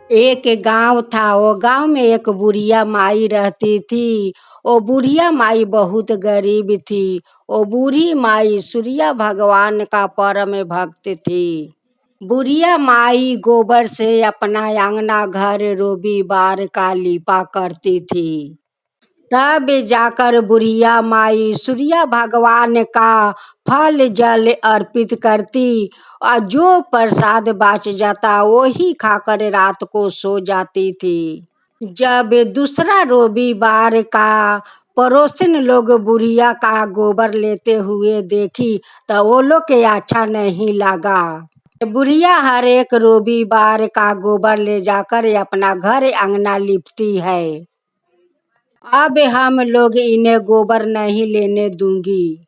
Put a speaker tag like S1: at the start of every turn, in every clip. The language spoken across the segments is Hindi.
S1: एक गांव था। वो गांव में एक बुढ़िया माई रहती थी। वो बुढ़िया माई बहुत गरीब थी। वो बूढ़ी माई सूर्य भगवान का परम भक्त थी। बुढ़िया माई गोबर से अपना आंगना घर रविवार का लीपा करती थी। तब जाकर बुढ़िया माई सूर्य भगवान का फल जल अर्पित करती और जो प्रसाद बच जाता वही खाकर रात को सो जाती थी। जब दूसरा रविवार का पड़ोसन लोग बुढ़िया का गोबर लेते हुए देखी तो वो लोग के अच्छा नहीं लगा। बुढ़िया हर एक रविवार का गोबर ले जाकर अपना घर अंगना लिपती है। अब हम लोग इन्हें गोबर नहीं लेने दूंगी।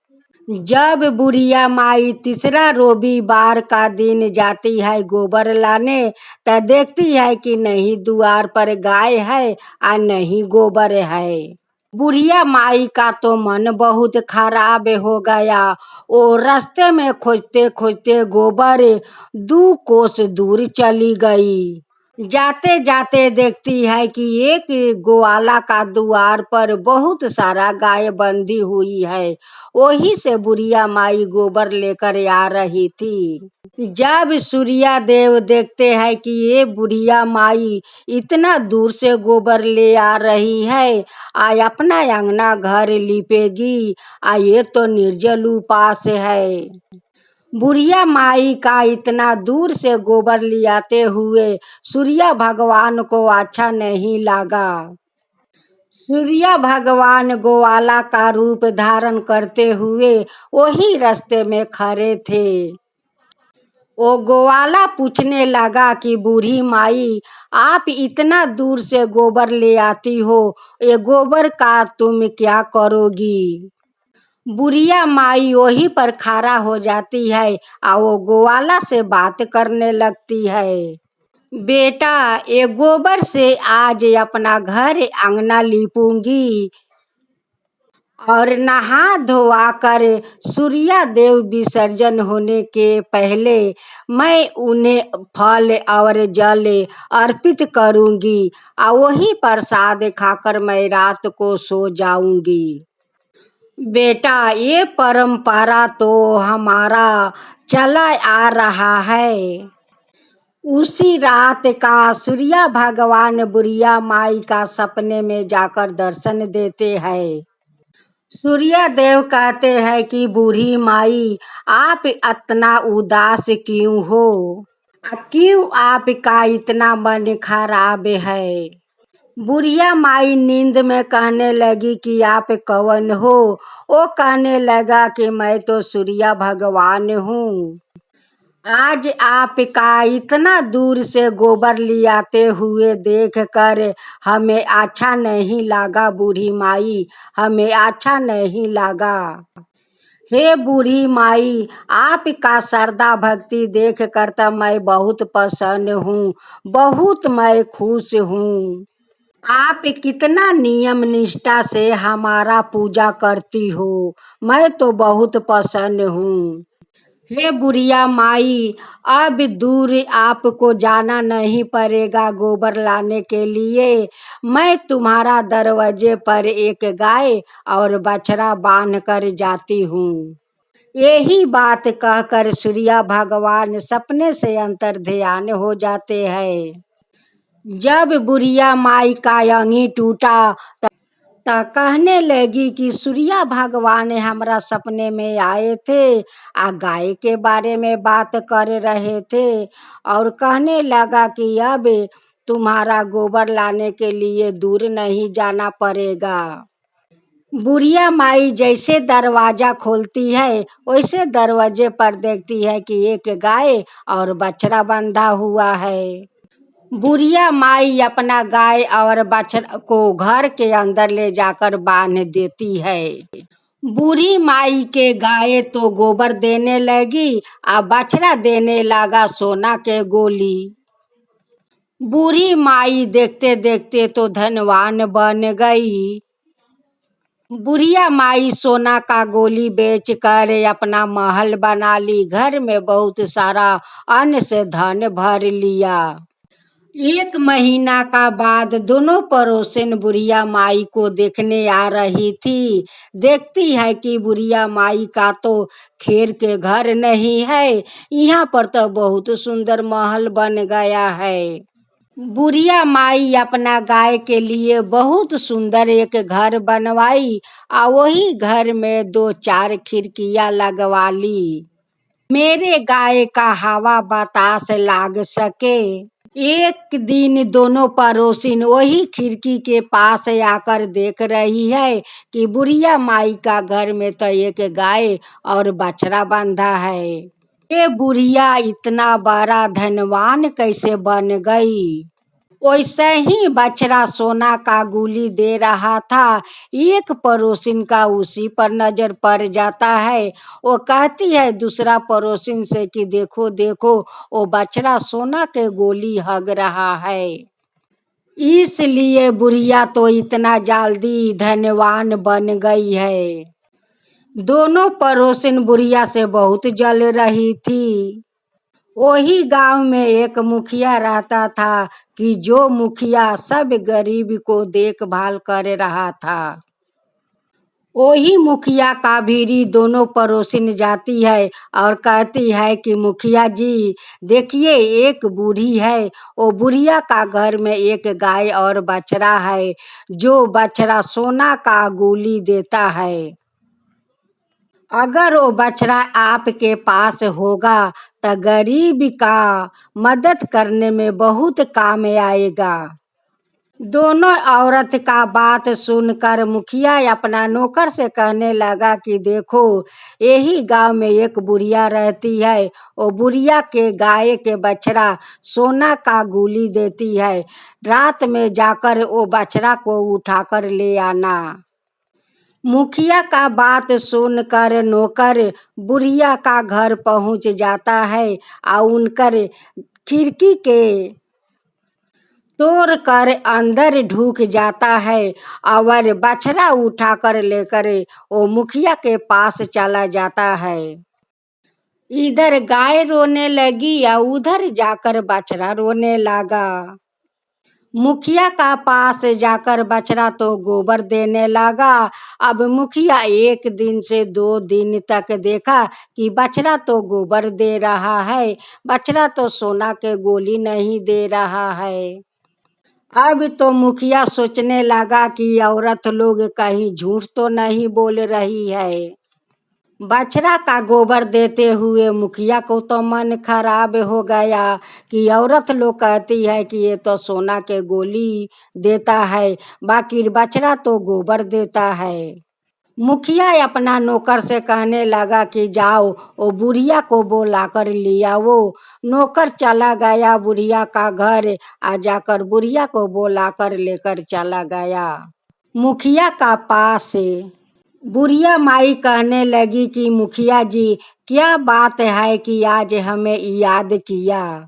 S1: जब बुढ़िया माई तीसरा रविवार का दिन जाती है गोबर लाने तो देखती है कि नहीं द्वार पर गाय है और नहीं गोबर है। बुढ़िया माई का तो मन बहुत खराब हो गया। वो रास्ते में खोजते खोजते गोबर 2 कोस दूर चली गई। जाते जाते देखती है कि एक ग्वाला का द्वार पर बहुत सारा गाय बंधी हुई है। वही से बुढ़िया माई गोबर लेकर आ रही थी। जब सूर्या देव देखते हैं कि ये बुढ़िया माई इतना दूर से गोबर ले आ रही है आ अपना अंगना घर लिपेगी आ ये तो निर्जल उपास है। बुढ़िया माई का इतना दूर से गोबर लियाते हुए सूर्य भगवान को अच्छा नहीं लगा। सूर्य भगवान ग्वाला का रूप धारण करते हुए वही रास्ते में खड़े थे। वो ग्वाला पूछने लगा कि बूढ़ी माई आप इतना दूर से गोबर ले आती हो, ये गोबर का तुम क्या करोगी। बुढ़िया माई वही पर खड़ा हो जाती है और वो ग्वाला से बात करने लगती है। बेटा ये गोबर से आज अपना घर अंगना लीपूंगी और नहा धोआ कर सूर्य देव विसर्जन होने के पहले मैं उन्हें फल और जल अर्पित करूंगी और वही प्रसाद खाकर मैं रात को सो जाऊंगी। बेटा ये परंपरा तो हमारा चला आ रहा है। उसी रात का सूर्य भगवान बुढ़िया माई का सपने में जाकर दर्शन देते हैं। सूर्य देव कहते हैं कि बूढ़ी माई आप इतना उदास क्यों हो, क्यों आपका इतना मन खराब है। बुढ़िया माई नींद में कहने लगी कि आप कौन हो। वो कहने लगा कि मैं तो सूर्य भगवान हूँ। आज आपका इतना दूर से गोबर लियाते हुए देखकर हमें अच्छा नहीं लगा। बूढ़ी माई हमें अच्छा नहीं लगा। हे बूढ़ी माई आपका श्रद्धा भक्ति देख कर तो मैं बहुत प्रसन्न हूँ, बहुत मैं खुश हूँ। आप कितना नियम निष्ठा से हमारा पूजा करती हो, मैं तो बहुत प्रसन्न हूँ। हे बुढ़िया माई अब दूर आपको जाना नहीं पड़ेगा गोबर लाने के लिए। मैं तुम्हारा दरवाजे पर एक गाय और बछड़ा बांध कर जाती हूँ। यही बात कहकर सूर्य भगवान सपने से अंतर ध्यान हो जाते हैं। जब बुढ़िया माई का अंगी टूटा तो कहने लगी कि सूर्य भगवान हमारा सपने में आए थे, गाय के बारे में बात कर रहे थे और कहने लगा कि अब तुम्हारा गोबर लाने के लिए दूर नहीं जाना पड़ेगा। बुढ़िया माई जैसे दरवाजा खोलती है वैसे दरवाजे पर देखती है कि एक गाय और बछड़ा बंधा हुआ है। बुढ़िया माई अपना गाय और बछड़ा को घर के अंदर ले जाकर बांध देती है। बूढ़ी माई के गाय तो गोबर देने लगी और बछड़ा देने लगा सोना के गोली। बूढ़ी माई देखते देखते तो धनवान बन गई। बुढ़िया माई सोना का गोली बेचकर अपना महल बना ली, घर में बहुत सारा अन्न से धन भर लिया। एक महीना का बाद दोनों पड़ोसन बुढ़िया माई को देखने आ रही थी। देखती है कि बुढ़िया माई का तो खेर के घर नहीं है, यहाँ पर तो बहुत सुंदर महल बन गया है। बुढ़िया माई अपना गाय के लिए बहुत सुंदर एक घर बनवाई, और वही घर में दो चार खिड़कियां लगवा ली, मेरे गाय का हवा बतास लाग सके। एक दिन दोनों पड़ोसिन वही खिड़की के पास आकर देख रही है कि बुढ़िया माई का घर में तो एक गाय और बछड़ा बंधा है। ये बुढ़िया इतना बड़ा धनवान कैसे बन गई। वैसे ही बछड़ा सोना का गुली दे रहा था, एक पड़ोसिन का उसी पर नजर पड़ जाता है। वो कहती है दूसरा पड़ोसिन से कि देखो देखो, वो बछड़ा सोना के गोली हग रहा है। इसलिए बुढ़िया तो इतना जल्दी धनवान बन गई है। दोनों पड़ोसिन बुढ़िया से बहुत जल रही थी। वही गांव में एक मुखिया रहता था कि जो मुखिया सब गरीब को देखभाल कर रहा था। वही मुखिया का भीड़ी दोनों पड़ोसिन जाती है और कहती है कि मुखिया जी देखिए, एक बूढ़ी है, वो बुढ़िया का घर में एक गाय और बछड़ा है, जो बछड़ा सोना का गोली देता है। अगर वो बछड़ा आपके पास होगा तो गरीब का मदद करने में बहुत काम आएगा। दोनों औरत का बात सुनकर मुखिया अपना नौकर से कहने लगा कि देखो, यही गांव में एक बुढ़िया रहती है, वो बुढ़िया के गाय के बछड़ा सोना का गोली देती है, रात में जाकर वो बछड़ा को उठाकर ले आना। मुखिया का बात सुनकर नौकर बुढ़िया का घर पहुंच जाता है और उनकर खिड़की के तोड़ कर अंदर ढुक जाता है और बछड़ा उठाकर लेकर वो मुखिया के पास चला जाता है। इधर गाय रोने लगी या उधर जाकर बछड़ा रोने लगा। मुखिया का पास जाकर बछड़ा तो गोबर देने लगा। अब मुखिया एक दिन से 2 दिन तक देखा कि बछड़ा तो गोबर दे रहा है, बछड़ा तो सोना के गोली नहीं दे रहा है। अब तो मुखिया सोचने लगा कि औरत लोग कहीं झूठ तो नहीं बोल रही है। बछड़ा का गोबर देते हुए मुखिया को तो मन खराब हो गया कि औरत लोग कहती है कि ये तो सोना के गोली देता है, बाकी बछड़ा तो गोबर देता है। मुखिया अपना नौकर से कहने लगा कि जाओ वो बुढ़िया को बुला कर लिया। वो नौकर चला गया बुढ़िया का घर, आ जाकर बुढ़िया को बुला कर लेकर चला गया मुखिया का पास। बुढ़िया माई कहने लगी कि मुखिया जी, क्या बात है कि आज हमें याद किया।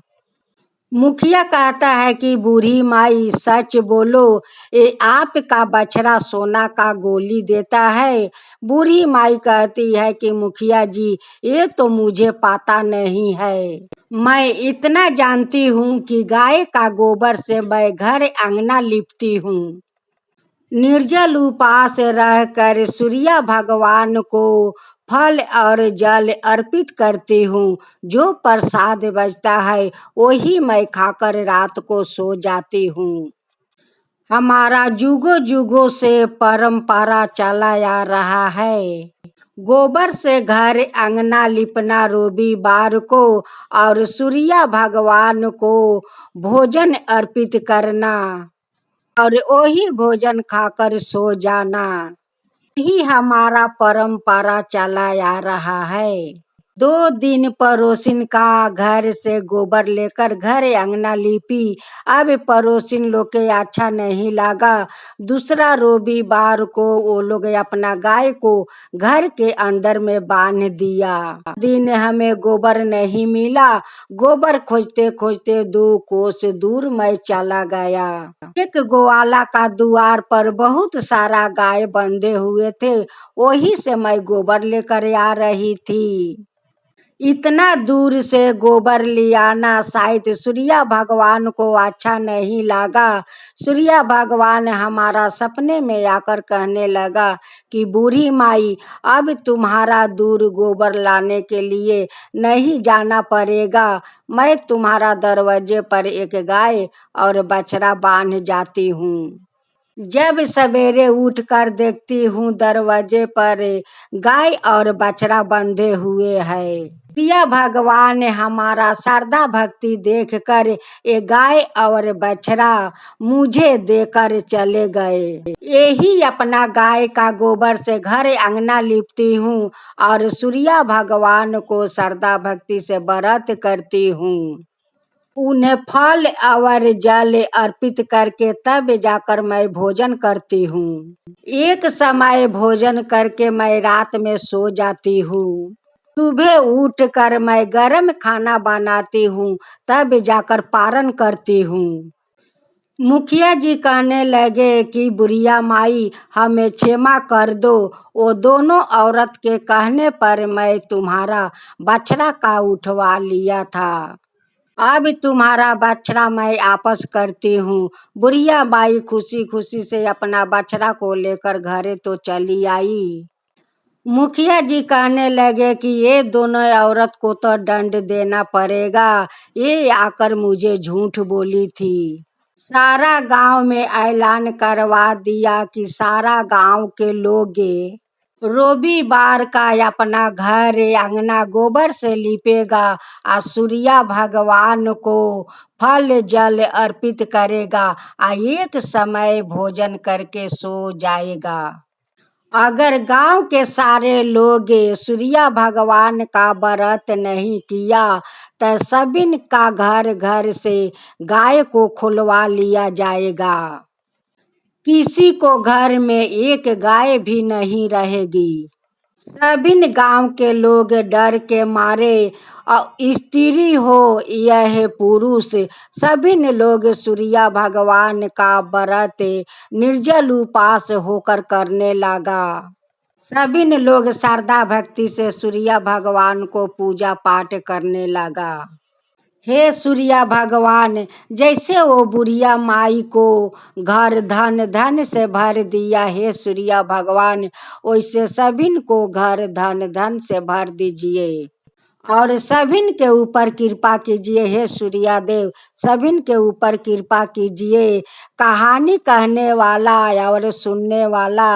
S1: मुखिया कहता है कि बूढ़ी माई सच बोलो, ये आपका बछड़ा सोना का गोली देता है। बूढ़ी माई कहती है कि मुखिया जी ये तो मुझे पता नहीं है, मैं इतना जानती हूँ कि गाय का गोबर से मैं घर अंगना लिपती हूँ। निर्जल उपास रहकर सूर्य भगवान को फल और जल अर्पित करती हूँ, जो प्रसाद बचता है वही मैं खाकर रात को सो जाती हूँ। हमारा जुगों जुगों से परंपरा चला आ रहा है, गोबर से घर अंगना लिपना रविवार को और सूर्य भगवान को भोजन अर्पित करना और वही भोजन खाकर सो जाना, यही हमारा परंपरा चला आ रहा है। 2 दिन पड़ोसिन का घर से गोबर लेकर घर अंगना लिपी। अब पड़ोसिन लोग के अच्छा नहीं लगा। दूसरा रविवार को वो लोग अपना गाय को घर के अंदर में बांध दिया। दिन हमें गोबर नहीं मिला, गोबर खोजते खोजते 2 कोस दूर मैं चला गया। एक ग्वाला का द्वार पर बहुत सारा गाय बंधे हुए थे, वही से मैं गोबर लेकर आ रही थी। इतना दूर से गोबर लियाना शायद सूर्या भगवान को अच्छा नहीं लगा। सूर्या भगवान हमारा सपने में आकर कहने लगा कि बूढ़ी माई, अब तुम्हारा दूर गोबर लाने के लिए नहीं जाना पड़ेगा। मैं तुम्हारा दरवाजे पर एक गाय और बछड़ा बांध जाती हूँ। जब सवेरे उठकर देखती हूँ दरवाजे पर गाय और बछड़ा बंधे हुए है। प्रिया भगवान ने हमारा श्रद्धा भक्ति देखकर ये गाय और बछड़ा मुझे देकर चले गए। यही अपना गाय का गोबर से घर अंगना लिपती हूँ और सूर्या भगवान को श्रद्धा भक्ति से व्रत करती हूँ। उन्हें फल और जल अर्पित करके तब जाकर मैं भोजन करती हूँ। एक समय भोजन करके मैं रात में सो जाती हूँ। सुबह उठकर मैं गरम खाना बनाती हूँ, तब जाकर पारण करती हूँ। मुखिया जी कहने लगे कि बुढ़िया माई, हमें क्षमा कर दो। वो दोनों औरत के कहने पर मैं तुम्हारा बछड़ा का उठवा लिया था। अब तुम्हारा बछड़ा मैं आपस करती हूँ। बुढ़िया माई खुशी खुशी से अपना बछड़ा को लेकर घरे तो चली आई। मुखिया जी कहने लगे कि ये दोनों औरत को तो दंड देना पड़ेगा, ये आकर मुझे झूठ बोली थी। सारा गांव में ऐलान करवा दिया कि सारा गांव के लोग रविवार का अपना घर अंगना गोबर से लिपेगा और सूर्या भगवान को फल जल अर्पित करेगा और एक समय भोजन करके सो जाएगा। अगर गांव के सारे लोग सूर्या भगवान का व्रत नहीं किया तो सभी का घर घर से गाय को खुलवा लिया जाएगा। किसी को घर में एक गाय भी नहीं रहेगी। सभी गांव के लोग डर के मारे, स्त्री हो यह पुरुष, सभी लोग सूर्या भगवान का व्रत निर्जल उपास होकर करने लगा। सभी लोग श्रद्धा भक्ति से सूर्या भगवान को पूजा पाठ करने लगा। हे सूर्या भगवान, जैसे वो बुढ़िया माई को घर धन धन से भर दिया, हे सूर्या भगवान, वैसे सभी को घर धन धन से भर दीजिए और सभी के ऊपर कृपा कीजिए। हे सूर्या देव, सभी के ऊपर कृपा कीजिए। कहानी कहने वाला और सुनने वाला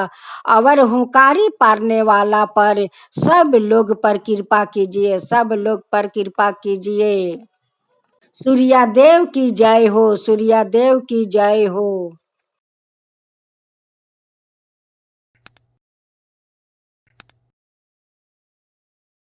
S1: और हुंकारी पारने वाला पर सब लोग पर कृपा कीजिए, सब लोग पर कृपा कीजिए। सूर्या देव की जय हो, सूर्या देव की जय हो।